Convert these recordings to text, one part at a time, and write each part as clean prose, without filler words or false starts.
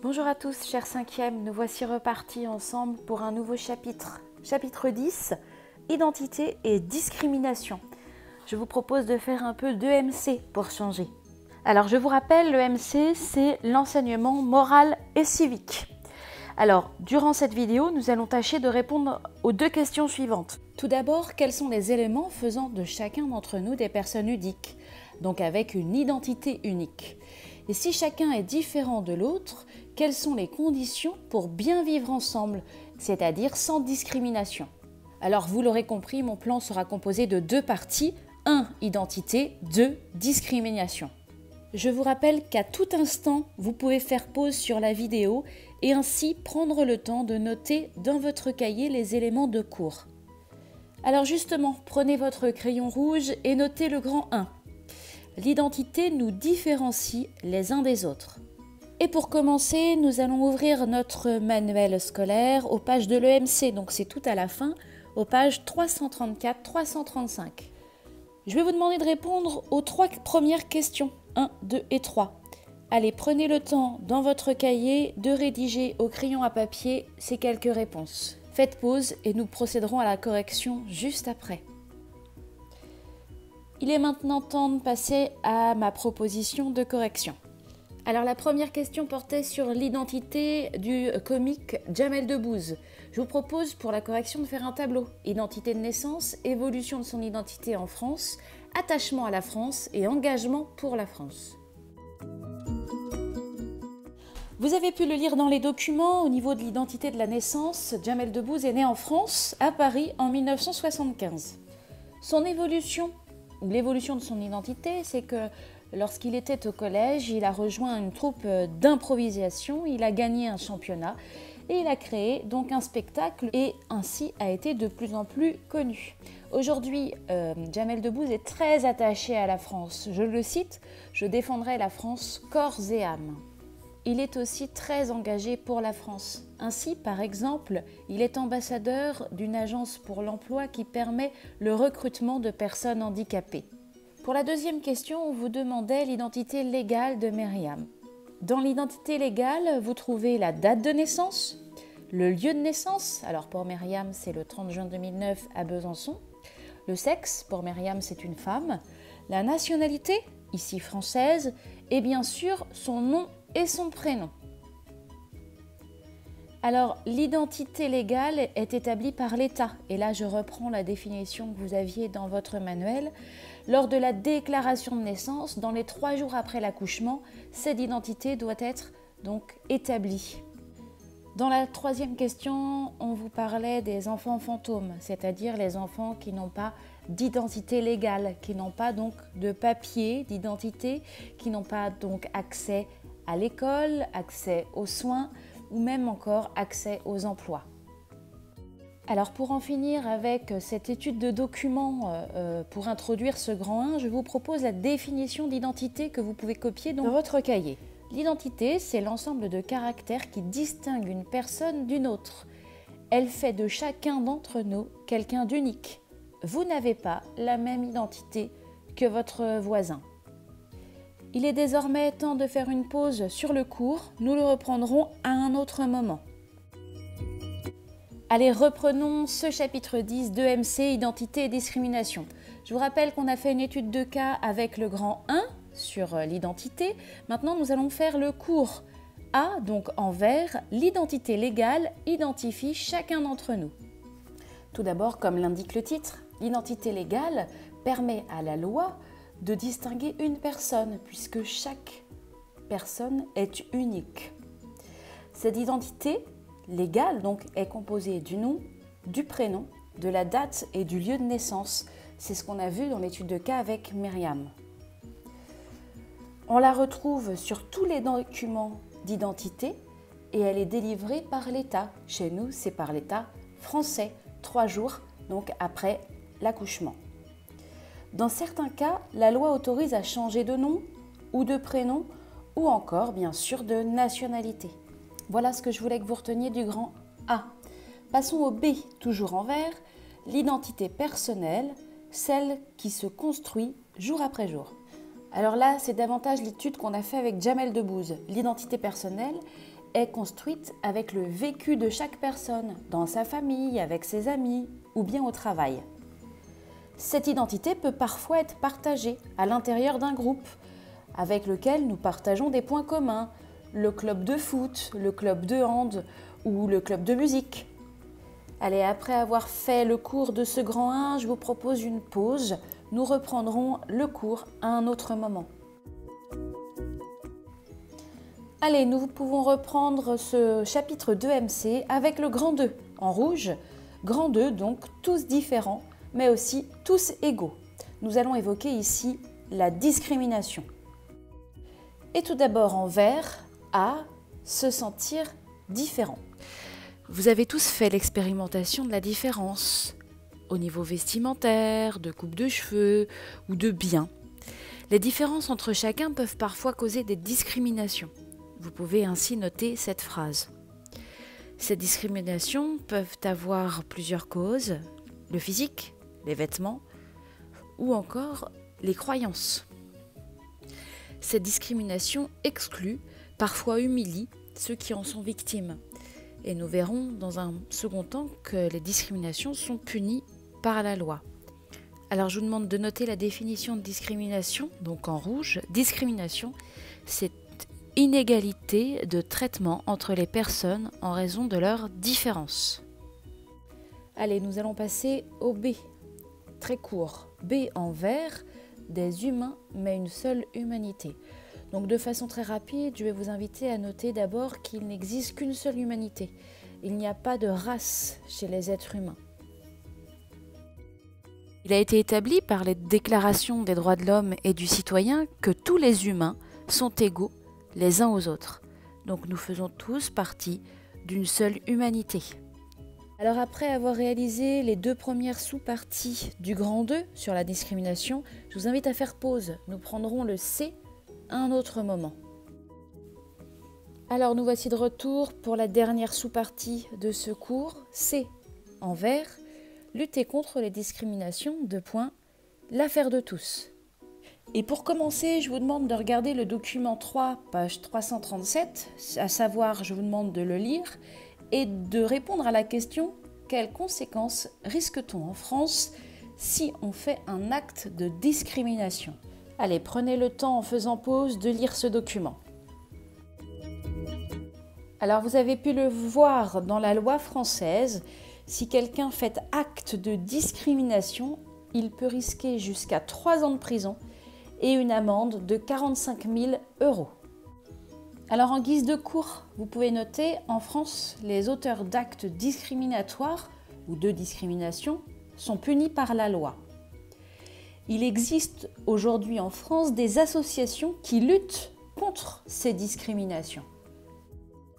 Bonjour à tous, chers 5e, nous voici repartis ensemble pour un nouveau chapitre. Chapitre 10, identité et discrimination. Je vous propose de faire un peu d'EMC pour changer. Alors je vous rappelle, l'EMC c'est l'enseignement moral et civique. Alors, durant cette vidéo, nous allons tâcher de répondre aux deux questions suivantes. Tout d'abord, quels sont les éléments faisant de chacun d'entre nous des personnes uniques, donc avec une identité unique? Et si chacun est différent de l'autre, quelles sont les conditions pour bien vivre ensemble, c'est-à-dire sans discrimination? Alors, vous l'aurez compris, mon plan sera composé de deux parties. 1. Identité. 2. Discrimination. Je vous rappelle qu'à tout instant, vous pouvez faire pause sur la vidéo et ainsi prendre le temps de noter dans votre cahier les éléments de cours. Alors justement, prenez votre crayon rouge et notez le grand 1. L'identité nous différencie les uns des autres. Et pour commencer, nous allons ouvrir notre manuel scolaire aux pages de l'EMC, donc c'est tout à la fin, aux pages 334-335. Je vais vous demander de répondre aux 3 premières questions, 1, 2 et 3. Allez, prenez le temps dans votre cahier de rédiger au crayon à papier ces quelques réponses. Faites pause et nous procéderons à la correction juste après. Il est maintenant temps de passer à ma proposition de correction. Alors la première question portait sur l'identité du comique Jamel Debbouze. Je vous propose pour la correction de faire un tableau. Identité de naissance, évolution de son identité en France, attachement à la France et engagement pour la France. Vous avez pu le lire dans les documents, au niveau de l'identité de la naissance, Jamel Debbouze est né en France, à Paris, en 1975. Son évolution, ou l'évolution de son identité, c'est que lorsqu'il était au collège, il a rejoint une troupe d'improvisation, il a gagné un championnat et il a créé donc un spectacle et ainsi a été de plus en plus connu. Aujourd'hui, Jamel Debbouze est très attaché à la France. Je le cite, « Je défendrai la France corps et âme ». Il est aussi très engagé pour la France. Ainsi, par exemple, il est ambassadeur d'une agence pour l'emploi qui permet le recrutement de personnes handicapées. Pour la deuxième question, on vous demandait l'identité légale de Myriam. Dans l'identité légale, vous trouvez la date de naissance, le lieu de naissance, alors pour Myriam c'est le 30 juin 2009 à Besançon, le sexe, pour Myriam c'est une femme, la nationalité, ici française, et bien sûr son nom et son prénom. Alors, l'identité légale est établie par l'État. Et là, je reprends la définition que vous aviez dans votre manuel. Lors de la déclaration de naissance, dans les 3 jours après l'accouchement, cette identité doit être donc établie. Dans la troisième question, on vous parlait des enfants fantômes, c'est-à-dire les enfants qui n'ont pas d'identité légale, qui n'ont pas donc de papier d'identité, qui n'ont pas donc accès à l'école, accès aux soins ou même encore accès aux emplois. Alors pour en finir avec cette étude de documents pour introduire ce grand 1, je vous propose la définition d'identité que vous pouvez copier dans votre cahier. L'identité, c'est l'ensemble de caractères qui distinguent une personne d'une autre. Elle fait de chacun d'entre nous quelqu'un d'unique. Vous n'avez pas la même identité que votre voisin. Il est désormais temps de faire une pause sur le cours. Nous le reprendrons à un autre moment. Allez, reprenons ce chapitre 10 d'EMC, identité et discrimination. Je vous rappelle qu'on a fait une étude de cas avec le grand 1 sur l'identité. Maintenant, nous allons faire le cours A, donc en vert. L'identité légale identifie chacun d'entre nous. Tout d'abord, comme l'indique le titre, l'identité légale permet à la loi de distinguer une personne, puisque chaque personne est unique. Cette identité légale donc, est composée du nom, du prénom, de la date et du lieu de naissance. C'est ce qu'on a vu dans l'étude de cas avec Myriam. On la retrouve sur tous les documents d'identité et elle est délivrée par l'État. Chez nous, c'est par l'État français, 3 jours donc après l'accouchement. Dans certains cas, la loi autorise à changer de nom ou de prénom ou encore, bien sûr, de nationalité. Voilà ce que je voulais que vous reteniez du grand A. Passons au B, toujours en vert, l'identité personnelle, celle qui se construit jour après jour. Alors là, c'est davantage l'étude qu'on a fait avec Jamel Debbouze. L'identité personnelle est construite avec le vécu de chaque personne, dans sa famille, avec ses amis ou bien au travail. Cette identité peut parfois être partagée à l'intérieur d'un groupe, avec lequel nous partageons des points communs, le club de foot, le club de hand ou le club de musique. Allez, après avoir fait le cours de ce grand 1, je vous propose une pause. Nous reprendrons le cours à un autre moment. Allez, nous pouvons reprendre ce chapitre 2MC avec le grand 2 en rouge. Grand 2, donc tous différents, mais aussi tous égaux. Nous allons évoquer ici la discrimination. Et tout d'abord en vert, A, se sentir différent. Vous avez tous fait l'expérimentation de la différence, au niveau vestimentaire, de coupe de cheveux ou de biens. Les différences entre chacun peuvent parfois causer des discriminations. Vous pouvez ainsi noter cette phrase. Ces discriminations peuvent avoir plusieurs causes, le physique, les vêtements ou encore les croyances. Cette discrimination exclut, parfois humilie, ceux qui en sont victimes. Et nous verrons dans un second temps que les discriminations sont punies par la loi. Alors je vous demande de noter la définition de discrimination, donc en rouge. Discrimination, c'est inégalité de traitement entre les personnes en raison de leurs différences. Allez, nous allons passer au B, très court. B en vert, des humains mais une seule humanité. Donc de façon très rapide, je vais vous inviter à noter d'abord qu'il n'existe qu'une seule humanité. Il n'y a pas de race chez les êtres humains. Il a été établi par les déclarations des droits de l'homme et du citoyen que tous les humains sont égaux les uns aux autres. Donc nous faisons tous partie d'une seule humanité. Alors après avoir réalisé les deux premières sous-parties du grand 2 sur la discrimination, je vous invite à faire pause. Nous prendrons le C à un autre moment. Alors nous voici de retour pour la dernière sous-partie de ce cours. C en vert, lutter contre les discriminations, l'affaire de tous. Et pour commencer, je vous demande de regarder le document 3, page 337, à savoir, je vous demande de le lire et de répondre à la question « Quelles conséquences risque-t-on en France si on fait un acte de discrimination ?» Allez, prenez le temps en faisant pause de lire ce document. Alors, vous avez pu le voir dans la loi française, si quelqu'un fait acte de discrimination, il peut risquer jusqu'à 3 ans de prison et une amende de 45 000 €. Alors en guise de cours, vous pouvez noter, en France, les auteurs d'actes discriminatoires ou de discrimination sont punis par la loi. Il existe aujourd'hui en France des associations qui luttent contre ces discriminations.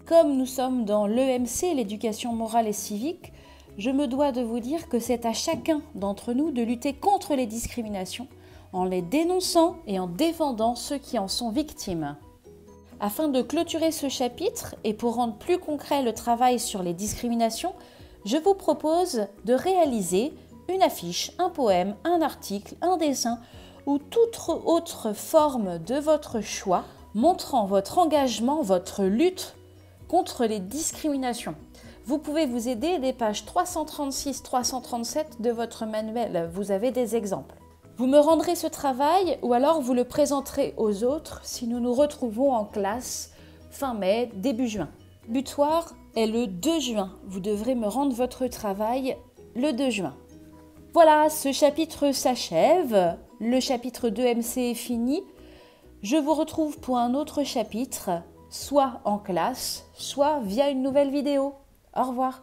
Comme nous sommes dans l'EMC, l'éducation morale et civique, je me dois de vous dire que c'est à chacun d'entre nous de lutter contre les discriminations en les dénonçant et en défendant ceux qui en sont victimes. Afin de clôturer ce chapitre et pour rendre plus concret le travail sur les discriminations, je vous propose de réaliser une affiche, un poème, un article, un dessin ou toute autre forme de votre choix montrant votre engagement, votre lutte contre les discriminations. Vous pouvez vous aider des pages 336-337 de votre manuel, vous avez des exemples. Vous me rendrez ce travail ou alors vous le présenterez aux autres si nous nous retrouvons en classe fin mai, début juin. Le butoir est le 2 juin. Vous devrez me rendre votre travail le 2 juin. Voilà, ce chapitre s'achève. Le chapitre 2MC est fini. Je vous retrouve pour un autre chapitre, soit en classe, soit via une nouvelle vidéo. Au revoir.